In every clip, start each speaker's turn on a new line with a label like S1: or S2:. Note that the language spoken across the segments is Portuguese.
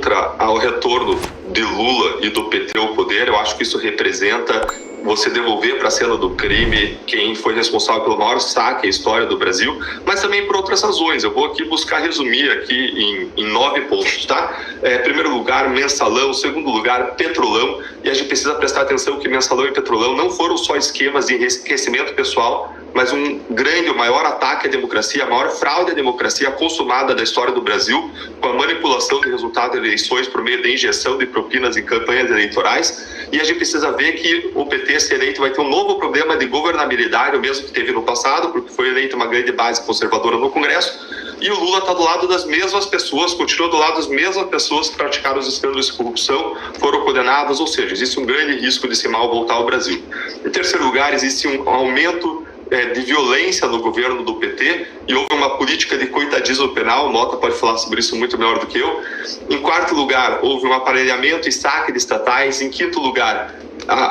S1: contra ao retorno de Lula e do PT ao poder. Eu acho que isso representa você devolver para a cena do crime quem foi responsável pelo maior saque da história do Brasil, mas também por outras razões. Eu vou aqui buscar resumir aqui em 9 pontos, tá? Primeiro lugar, Mensalão. Segundo lugar, Petrolão. E a gente precisa prestar atenção que Mensalão e Petrolão não foram só esquemas de enriquecimento pessoal, mas um grande, o maior ataque à democracia, a maior fraude à democracia consumada da história do Brasil, com a manipulação de resultados de eleições por meio da injeção de propinas em campanhas eleitorais. E a gente precisa ver que o PT, se eleito, vai ter um novo problema de governabilidade, o mesmo que teve no passado, porque foi eleita uma grande base conservadora no Congresso, e o Lula está do lado das mesmas pessoas, continua do lado das mesmas pessoas que praticaram os escândalos de corrupção, foram condenadas, ou seja, existe um grande risco de esse mal voltar ao Brasil. Em terceiro lugar, existe um aumento de violência no governo do PT e houve uma política de coitadismo penal. Mota pode falar sobre isso muito melhor do que eu. Em quarto lugar, houve um aparelhamento e saque de estatais. Em quinto lugar,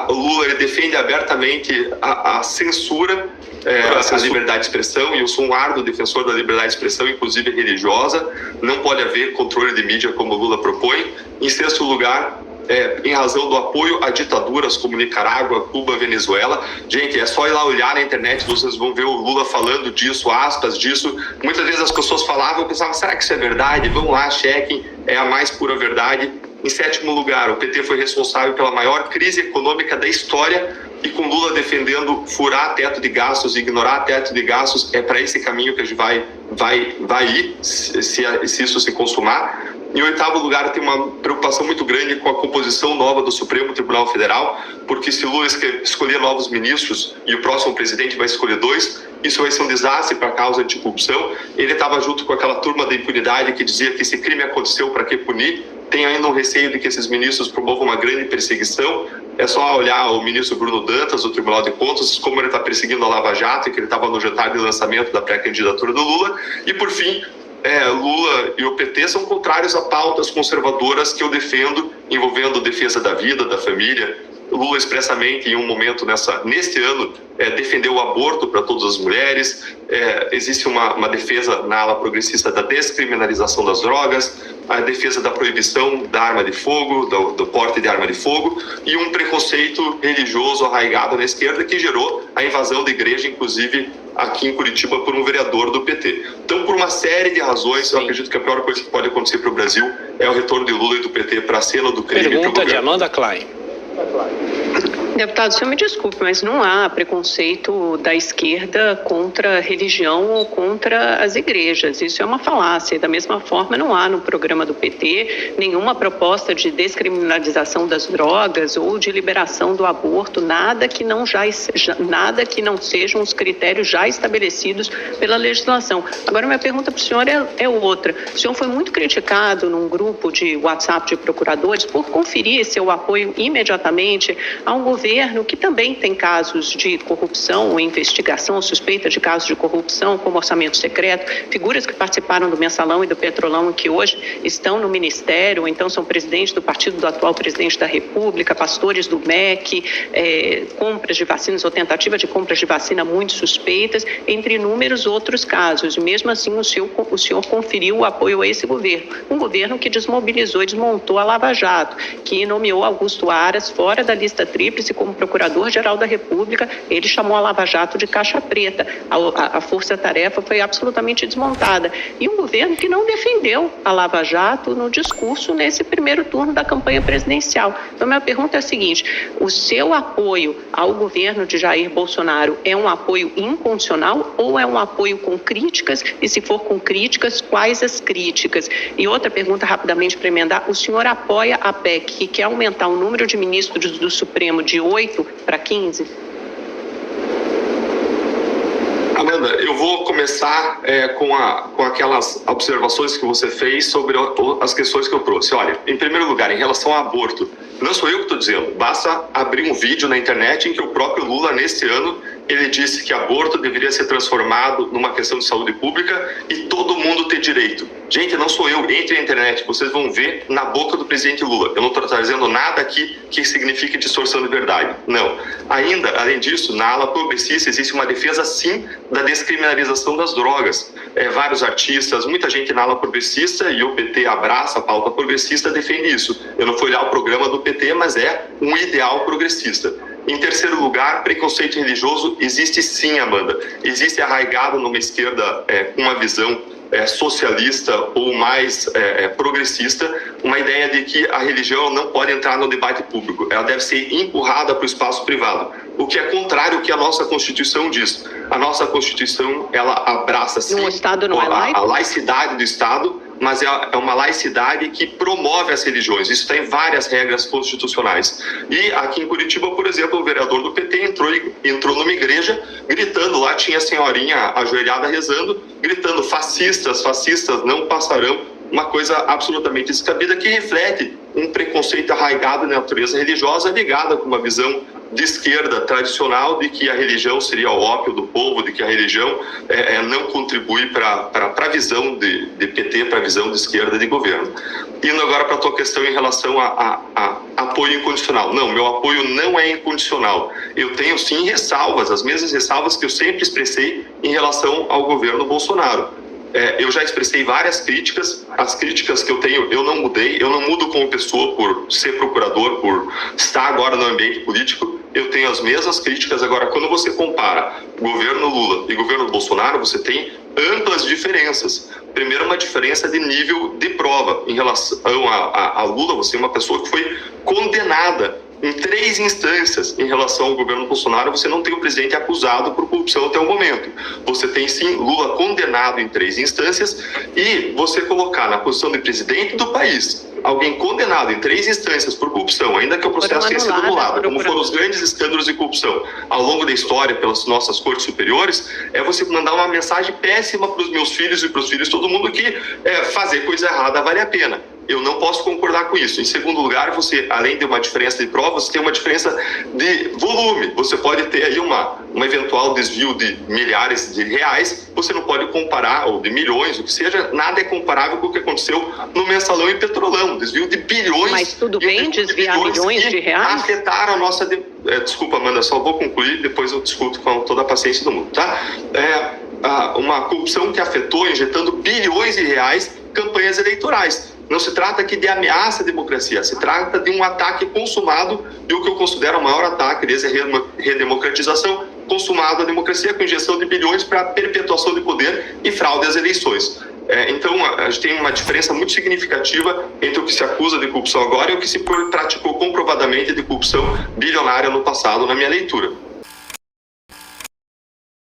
S1: o Lula ele defende abertamente a censura, a liberdade de expressão, e eu sou um árduo defensor da liberdade de expressão, inclusive religiosa. Não pode haver controle de mídia como o Lula propõe. Em sexto lugar, em razão do apoio a ditaduras como Nicarágua, Cuba, Venezuela. Gente, é só ir lá olhar na internet, vocês vão ver o Lula falando disso, aspas disso. Muitas vezes as pessoas falavam, eu pensava, será que isso é verdade? Vão lá, chequem, é a mais pura verdade. Em sétimo lugar, o PT foi responsável pela maior crise econômica da história, e com Lula defendendo furar teto de gastos, ignorar teto de gastos, é para esse caminho que a gente vai ir, se isso se consumar. Em oitavo lugar, tem uma preocupação muito grande com a composição nova do Supremo Tribunal Federal, porque se Lula escolher novos ministros e o próximo presidente vai escolher 2, isso vai ser um desastre para a causa anticorrupção. Ele estava junto com aquela turma da impunidade que dizia que esse crime aconteceu, para que punir? Tem ainda um receio de que esses ministros promovam uma grande perseguição. É só olhar o ministro Bruno Dantas, do Tribunal de Contas, como ele está perseguindo a Lava Jato, e que ele estava no jantar de lançamento da pré-candidatura do Lula. E, por fim, Lula e o PT são contrários a pautas conservadoras que eu defendo, envolvendo defesa da vida, da família. Lula expressamente, em um momento neste ano, defendeu o aborto para todas as mulheres. Existe uma defesa na ala progressista da descriminalização das drogas, a defesa da proibição da arma de fogo, do porte de arma de fogo, e um preconceito religioso arraigado na esquerda que gerou a invasão da igreja, inclusive aqui em Curitiba, por um vereador do PT. Então, por uma série de razões, eu acredito que a pior coisa que pode acontecer para o Brasil é o retorno de Lula e do PT para a cena do crime.
S2: Pergunta de Amanda Klein.
S3: Deputado, o senhor me desculpe, mas não há preconceito da esquerda contra a religião ou contra as igrejas. Isso é uma falácia. Da mesma forma, não há no programa do PT nenhuma proposta de descriminalização das drogas ou de liberação do aborto, nada que não sejam os critérios já estabelecidos pela legislação. Agora, minha pergunta para o senhor é outra. O senhor foi muito criticado num grupo de WhatsApp de procuradores por conferir seu apoio imediatamente a um governo que também tem casos de corrupção ou investigação ou suspeita de casos de corrupção, como orçamento secreto, figuras que participaram do Mensalão e do Petrolão e que hoje estão no Ministério, ou então são presidentes do partido do atual presidente da República, pastores do MEC, compras de vacinas ou tentativa de compras de vacina muito suspeitas, entre inúmeros outros casos. E mesmo assim o senhor conferiu o apoio a esse governo, um governo que desmobilizou e desmontou a Lava Jato, que nomeou Augusto Aras fora da lista tríplice como Procurador-Geral da República. Ele chamou a Lava Jato de caixa preta. A força-tarefa foi absolutamente desmontada. E um governo que não defendeu a Lava Jato no discurso nesse primeiro turno da campanha presidencial. Então, minha pergunta é a seguinte: o seu apoio ao governo de Jair Bolsonaro é um apoio incondicional ou é um apoio com críticas? E se for com críticas, quais as críticas? E outra pergunta rapidamente para emendar: o senhor apoia a PEC que quer aumentar o número de ministros do Supremo de 8 para 15?
S1: Amanda, eu vou começar com aquelas observações que você fez sobre as questões que eu trouxe. Olha, em primeiro lugar, em relação ao aborto, não sou eu que estou dizendo, basta abrir um vídeo na internet em que o próprio Lula, neste ano, ele disse que aborto deveria ser transformado numa questão de saúde pública e todo mundo ter direito. Gente, não sou eu. Entre na internet, vocês vão ver na boca do presidente Lula. Eu não estou trazendo nada aqui que signifique distorção de verdade. Não. Ainda, além disso, na ala progressista existe uma defesa, sim, da descriminalização das drogas. Vários artistas, muita gente na ala progressista, e o PT abraça a pauta progressista, defende isso. Eu não fui olhar o programa do PT, mas é um ideal progressista. Em terceiro lugar, preconceito religioso existe sim, Amanda. Existe arraigado numa esquerda com uma visão socialista ou mais progressista, uma ideia de que a religião não pode entrar no debate público, ela deve ser empurrada para o espaço privado, o que é contrário ao que a nossa Constituição diz. A nossa Constituição, ela abraça sim
S3: o Estado não
S1: a laicidade do Estado, mas é uma laicidade que promove as religiões. Isso tem várias regras constitucionais. E aqui em Curitiba, por exemplo, o vereador do PT entrou numa igreja gritando, lá tinha a senhorinha ajoelhada rezando, gritando: fascistas não passarão. Uma coisa absolutamente descabida que reflete um preconceito arraigado na natureza religiosa, ligada com uma visão de esquerda tradicional de que a religião seria o ópio do povo, de que a religião não contribui para a visão de PT, para a visão de esquerda de governo. Indo agora para a tua questão em relação a apoio incondicional. Não, meu apoio não é incondicional. Eu tenho sim ressalvas, as mesmas ressalvas que eu sempre expressei em relação ao governo Bolsonaro. Eu já expressei várias críticas, as críticas que eu tenho eu não mudei, eu não mudo como pessoa por ser procurador, por estar agora no ambiente político, eu tenho as mesmas críticas. Agora, quando você compara o governo Lula e o governo Bolsonaro, você tem amplas diferenças. Primeiro, uma diferença de nível de prova. Em relação a Lula, você é uma pessoa que foi condenada em 3 instâncias. Em relação ao governo Bolsonaro, você não tem o presidente acusado por corrupção até o momento. Você tem sim Lula condenado em 3 instâncias, e você colocar na posição de presidente do país alguém condenado em 3 instâncias por corrupção, ainda que o processo tenha sido anulado, como foram os grandes escândalos de corrupção ao longo da história pelas nossas cortes superiores, é você mandar uma mensagem péssima para os meus filhos e para os filhos de todo mundo que fazer coisa errada vale a pena. Eu não posso concordar com isso. Em segundo lugar, você, além de uma diferença de prova, você tem uma diferença de volume. Você pode ter aí um eventual desvio de milhares de reais, você não pode comparar, ou de milhões, o que seja, nada é comparável com o que aconteceu no Mensalão e Petrolão, desvio de bilhões.
S3: Mas tudo bem desviar milhões de reais?
S1: Afetaram a nossa... Desculpa, Amanda, só vou concluir, depois eu discuto com toda a paciência do mundo, tá? Uma corrupção que afetou, injetando bilhões de reais, campanhas eleitorais. Não se trata aqui de ameaça à democracia, se trata de um ataque consumado, e o que eu considero o maior ataque desde a redemocratização, consumado à democracia com injeção de bilhões para perpetuação de poder e fraude às eleições. Então, a gente tem uma diferença muito significativa entre o que se acusa de corrupção agora e o que se praticou comprovadamente de corrupção bilionária no passado, na minha leitura.